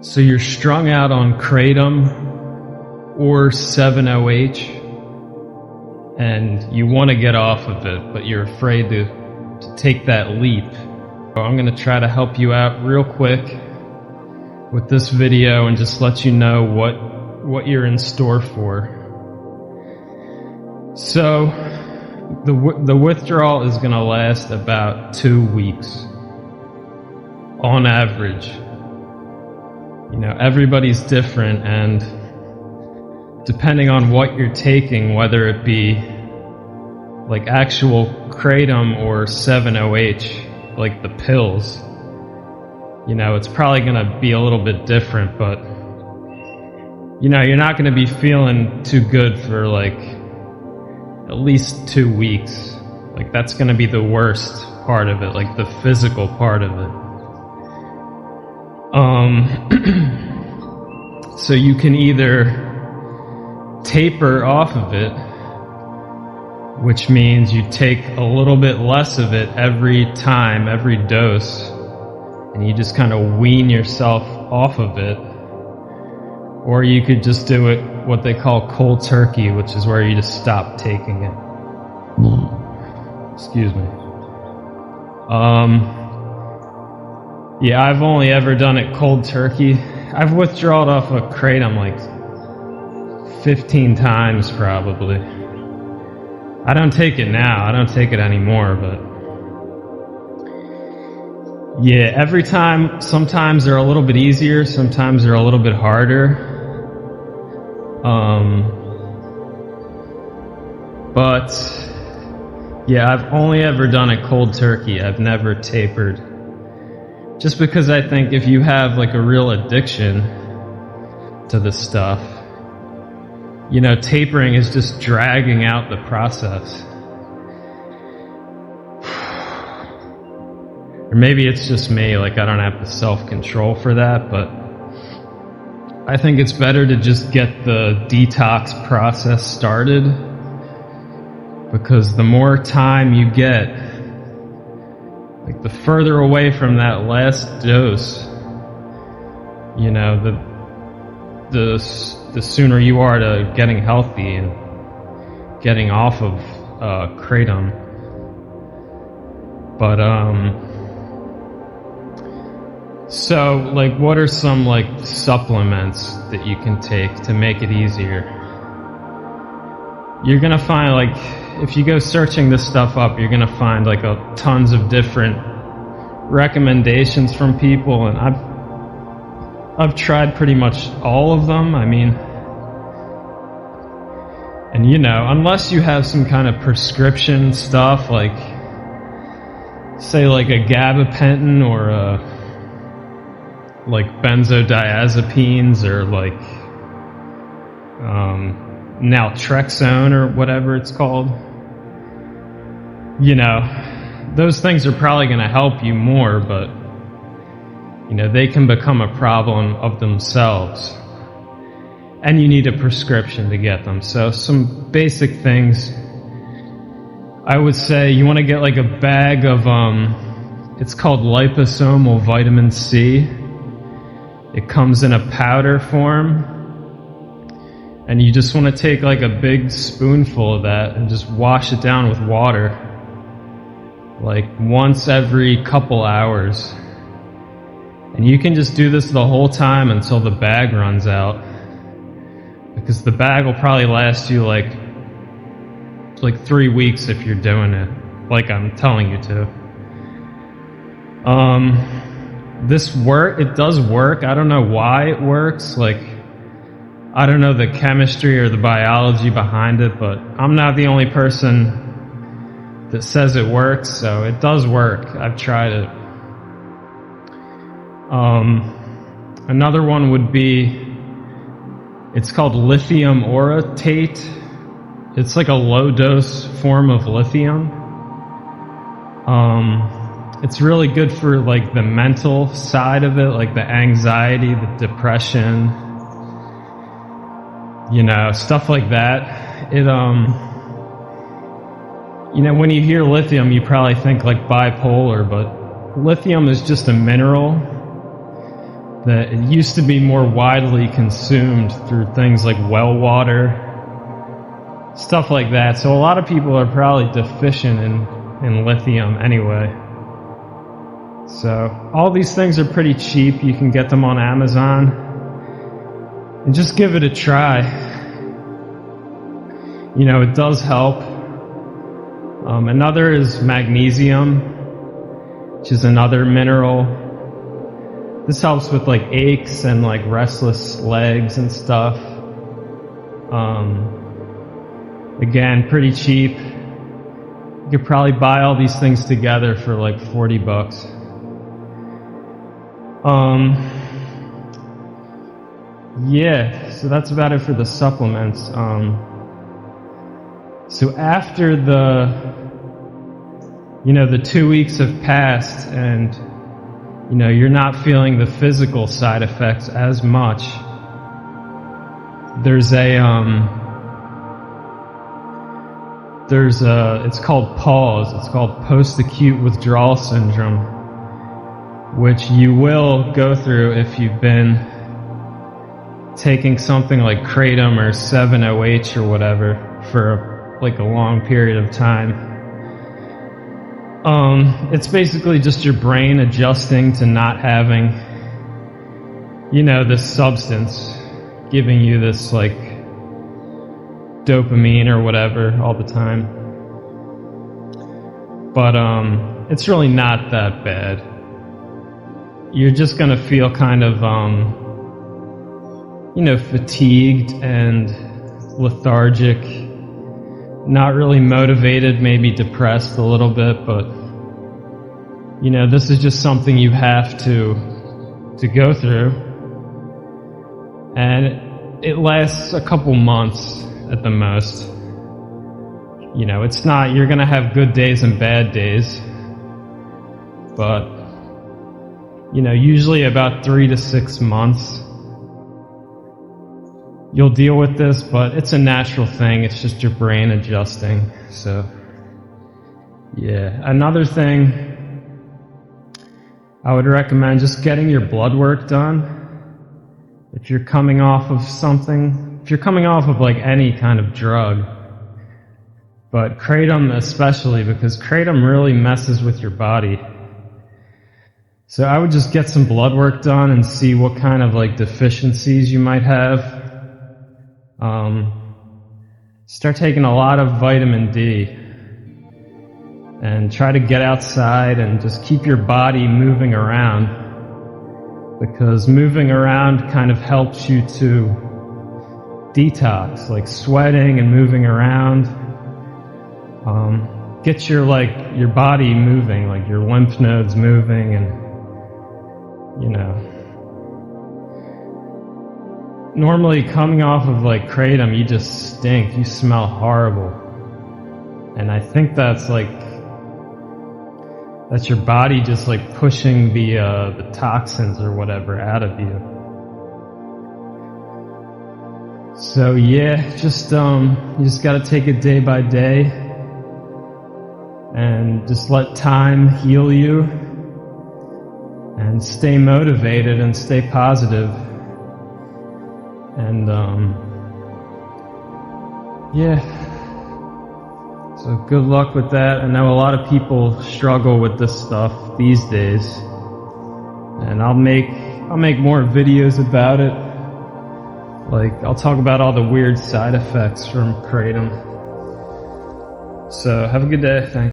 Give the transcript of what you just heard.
So you're strung out on Kratom or 7-OH, and you want to get off of it, but you're afraid to take that leap. So I'm going to try to help you out real quick with this video and just let you know what you're in store for. So the withdrawal is going to last about 2 weeks on average. You know, everybody's different, and depending on what you're taking, whether it be like actual Kratom or 7-OH, like the pills, you know, it's probably going to be a little bit different, but you know, you're not going to be feeling too good for like at least 2 weeks. Like, that's going to be the worst part of it, like the physical part of it. So you can either taper off of it, which means you take a little bit less of it every time, every dose, and you just kind of wean yourself off of it. Or you could just do it what they call cold turkey, which is where you just stop taking it. Excuse me. Yeah, I've only ever done it cold turkey. I've withdrawn off of Kratom like 15 times probably. I don't take it now. I don't take it anymore, but yeah, every time, sometimes they're a little bit easier, sometimes they're a little bit harder. But yeah, I've only ever done it cold turkey. I've never tapered. Just because I think if you have like a real addiction to this stuff, you know, tapering is just dragging out the process. Or maybe it's just me, like I don't have the self-control for that, but I think it's better to just get the detox process started, because the more time you get, like the further away from that last dose, you know, the sooner you are to getting healthy and getting off of Kratom. But so like, what are some like supplements that you can take to make it easier? You're gonna find, like, if you go searching this stuff up, you're gonna find like tons of different recommendations from people, and I've tried pretty much all of them. I mean, and you know, unless you have some kind of prescription stuff, like say like a gabapentin or like benzodiazepines or like naltrexone or whatever it's called, you know, those things are probably going to help you more, but you know, they can become a problem of themselves, and you need a prescription to get them. So some basic things, I would say you want to get like a bag of it's called liposomal vitamin C. It comes in a powder form, and you just want to take like a big spoonful of that and just wash it down with water like once every couple hours. And you can just do this the whole time until the bag runs out, because the bag will probably last you like 3 weeks if you're doing it like I'm telling you to. It does work. I don't know why it works. Like, I don't know the chemistry or the biology behind it, but I'm not the only person that says it works, so it does work. I've tried it. Another one would be, it's called lithium orotate. It's like a low dose form of lithium. It's really good for like the mental side of it, like the anxiety, the depression, you know, stuff like that. It, you know, when you hear lithium, you probably think like bipolar, but lithium is just a mineral that it used to be more widely consumed through things like well water, stuff like that. So a lot of people are probably deficient in lithium anyway. So all these things are pretty cheap. You can get them on Amazon. And just give it a try. You know, it does help. Another is magnesium, which is another mineral. This helps with like aches and like restless legs and stuff. Again, pretty cheap. You could probably buy all these things together for like $40. Yeah, so that's about it for the supplements. So after the 2 weeks have passed and, you're not feeling the physical side effects as much, it's called PAWS. It's called post-acute withdrawal syndrome, which you will go through if you've been taking something like Kratom or 7-OH or whatever for a long period of time. It's basically just your brain adjusting to not having, this substance giving you this dopamine or whatever all the time. But it's really not that bad. You're just gonna feel kind of fatigued and lethargic, not really motivated, maybe depressed a little bit, but this is just something you have to go through. And it lasts a couple months at the most. It's not, you're gonna have good days and bad days, but usually about 3 to 6 months you'll deal with this, but it's a natural thing. It's just your brain adjusting. So yeah, another thing I would recommend, just getting your blood work done. If you're coming off of something, if you're coming off of any kind of drug, but Kratom especially, because Kratom really messes with your body. So I would just get some blood work done and see what kind of deficiencies you might have. Start taking a lot of vitamin D and try to get outside and just keep your body moving around, because moving around kind of helps you to detox, sweating and moving around. Get your body moving, your lymph nodes moving, and normally coming off of Kratom, you just stink, you smell horrible. And I think that's that's your body just pushing the toxins or whatever out of you. So yeah, just you just gotta take it day by day and just let time heal you and stay motivated and stay positive. And yeah, so good luck with that. I know a lot of people struggle with this stuff these days, and I'll make more videos about it. I'll talk about all the weird side effects from Kratom. So have a good day. Thanks.